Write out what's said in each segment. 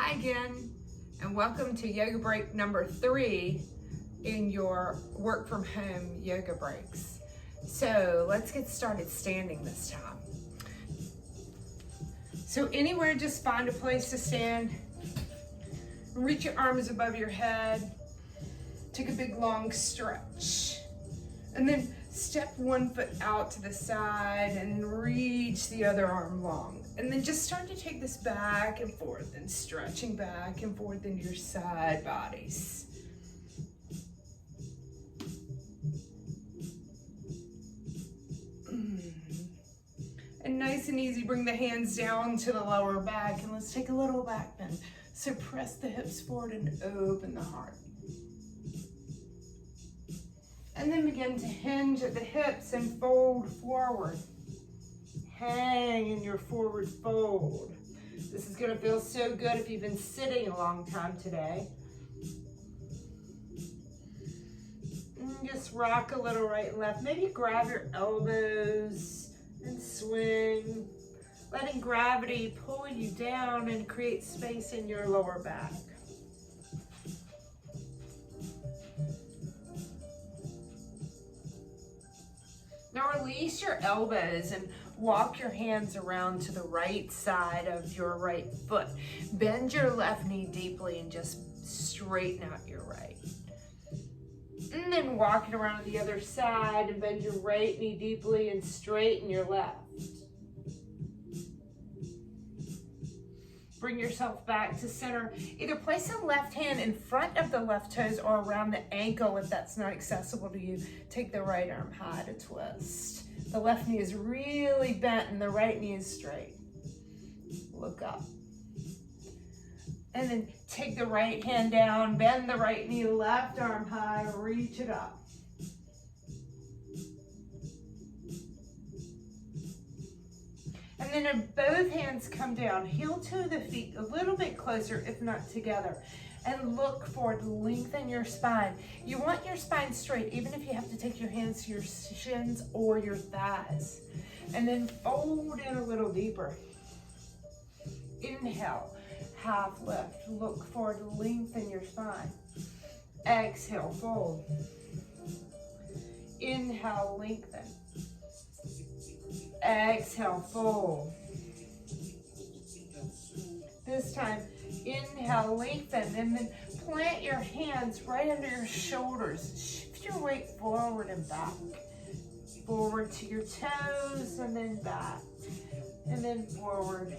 Hi again, and welcome to Yoga Break number 3 in your work from home yoga breaks. So let's get started standing this time. So anywhere, just find a place to stand. Reach your arms above your head. Take a big long stretch. And then step one foot out to the side and reach the other arm long. And then just start to take this back and forth and stretching back and forth into your side bodies. And nice and easy, bring the hands down to the lower back and let's take a little back bend. So press the hips forward and open the heart. And then begin to hinge at the hips and fold forward. Hang in your forward fold. This is going to feel so good if you've been sitting a long time today. And just rock a little right and left. Maybe grab your elbows and swing. Letting gravity pull you down and create space in your lower back. Now release your elbows and walk your hands around to the right side of your right foot. Bend your left knee deeply and just straighten out your right. And then walk it around to the other side and bend your right knee deeply and straighten your left. Bring yourself back to center. Either place the left hand in front of the left toes or around the ankle if that's not accessible to you. Take the right arm high to twist. The left knee is really bent and the right knee is straight. Look up. And then take the right hand down, bend the right knee, left arm high, reach it up. And then if both hands come down, heel to the feet a little bit closer, if not together. And look forward, lengthen your spine. You want your spine straight, even if you have to take your hands to your shins or your thighs. And then fold in a little deeper. Inhale, half lift. Look forward, lengthen your spine. Exhale, fold. Inhale, lengthen. Exhale, fold. This time, inhale, lengthen, and then plant your hands right under your shoulders. Shift your weight forward and back. Forward to your toes, and then back. And then forward,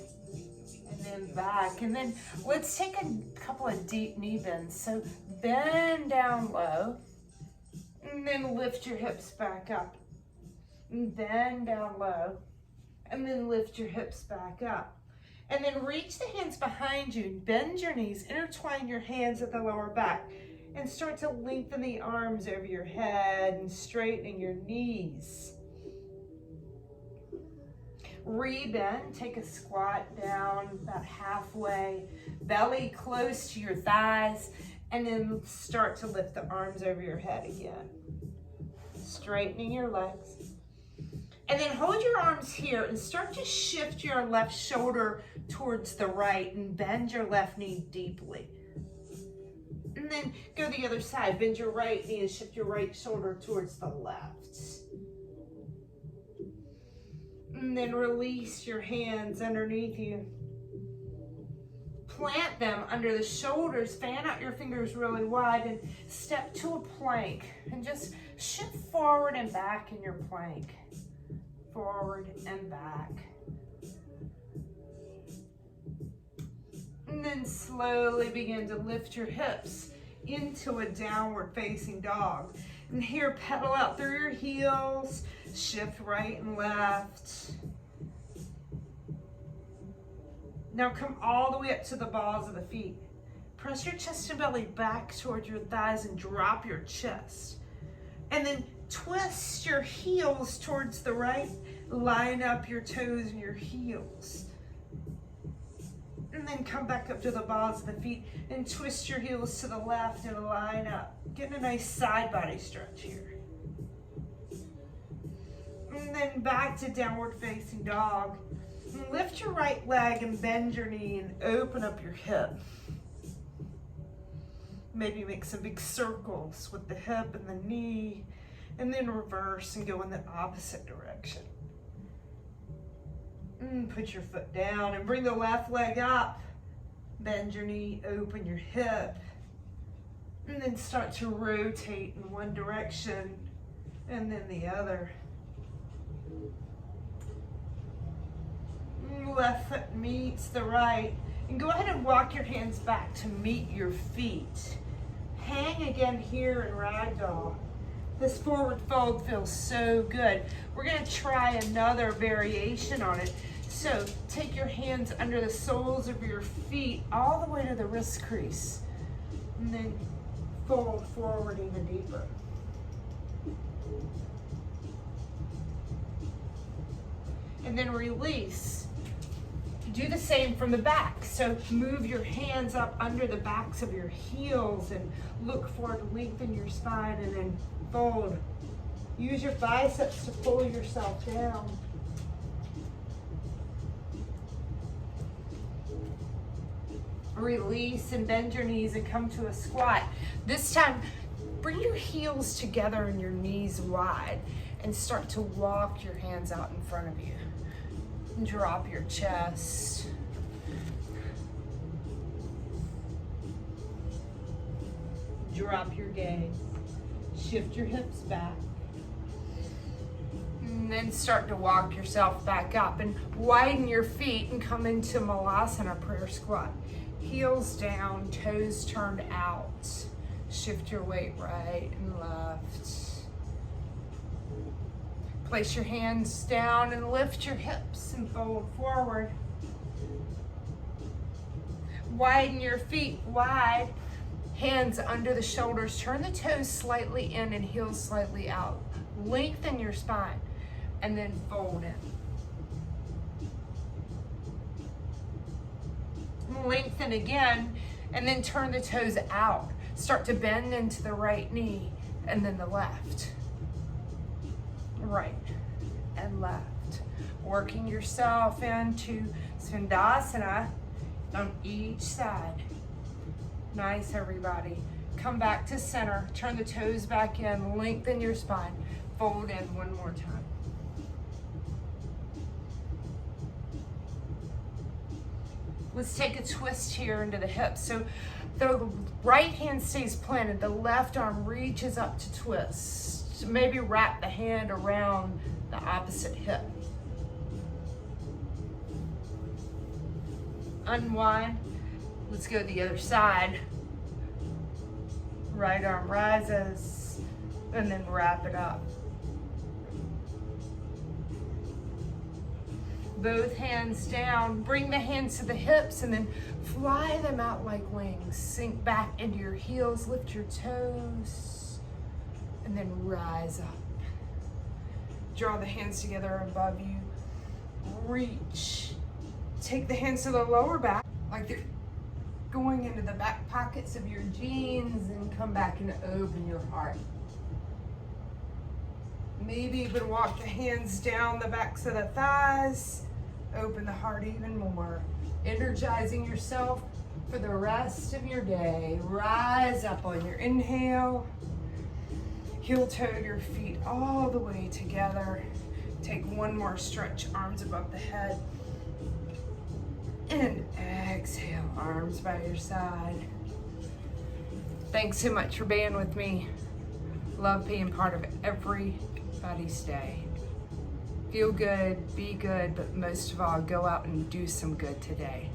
and then back. And then let's take a couple of deep knee bends. So bend down low, and then lift your hips back up. And bend down low, and then lift your hips back up. And then reach the hands behind you, bend your knees, intertwine your hands at the lower back, and start to lengthen the arms over your head and straightening your knees. Rebend, take a squat down about halfway, belly close to your thighs, and then start to lift the arms over your head again. Straightening your legs. And then hold your arms here and start to shift your left shoulder towards the right and bend your left knee deeply. And then go the other side. Bend your right knee and shift your right shoulder towards the left. And then release your hands underneath you. Plant them under the shoulders. Fan out your fingers really wide and step to a plank. And just shift forward and back in your plank. Forward and back. And then slowly begin to lift your hips into a downward facing dog. And here, pedal out through your heels, shift right and left. Now come all the way up to the balls of the feet. Press your chest and belly back towards your thighs and drop your chest. And then twist your heels towards the right. Line up your toes and your heels. And then come back up to the balls of the feet and twist your heels to the left and line up. Get a nice side body stretch here. And then back to downward facing dog. Lift your right leg and bend your knee and open up your hip. Maybe make some big circles with the hip and the knee, and then reverse and go in the opposite direction. Put your foot down and bring the left leg up. Bend your knee, open your hip, and then start to rotate in one direction and then the other. Left foot meets the right, and go ahead and walk your hands back to meet your feet. Hang again here in ragdoll. This forward fold feels so good. We're going to try another variation on it. So take your hands under the soles of your feet all the way to the wrist crease, and then fold forward even deeper. And then release. Do the same from the back. So move your hands up under the backs of your heels and look forward, lengthen your spine, and then fold. Use your biceps to pull yourself down. Release and bend your knees and come to a squat. This time, bring your heels together and your knees wide and start to walk your hands out in front of you. Drop your chest. Drop your gaze. Shift your hips back. And then start to walk yourself back up and widen your feet and come into Malasana prayer squat. Heels down, toes turned out. Shift your weight right and left. Place your hands down and lift your hips and fold forward. Widen your feet wide. Hands under the shoulders. Turn the toes slightly in and heels slightly out. Lengthen your spine and then fold in. Lengthen again and then turn the toes out. Start to bend into the right knee and then the left. Right and left. Working yourself into Svanasana on each side. Nice, everybody. Come back to center. Turn the toes back in. Lengthen your spine. Fold in one more time. Let's take a twist here into the hips. So the right hand stays planted. The left arm reaches up to twist. So maybe wrap the hand around the opposite hip. Unwind. Let's go to the other side. Right arm rises and then wrap it up. Both hands down. Bring the hands to the hips and then fly them out like wings. Sink back into your heels. Lift your toes. And then rise up. Draw the hands together above you. Reach. Take the hands to the lower back, like they're going into the back pockets of your jeans, and come back and open your heart. Maybe even walk the hands down the backs of the thighs. Open the heart even more. Energizing yourself for the rest of your day. Rise up on your inhale. Heel toe your feet all the way together. Take one more stretch, arms above the head. And exhale, arms by your side. Thanks so much for being with me. Love being part of everybody's day. Feel good, be good, but most of all, go out and do some good today.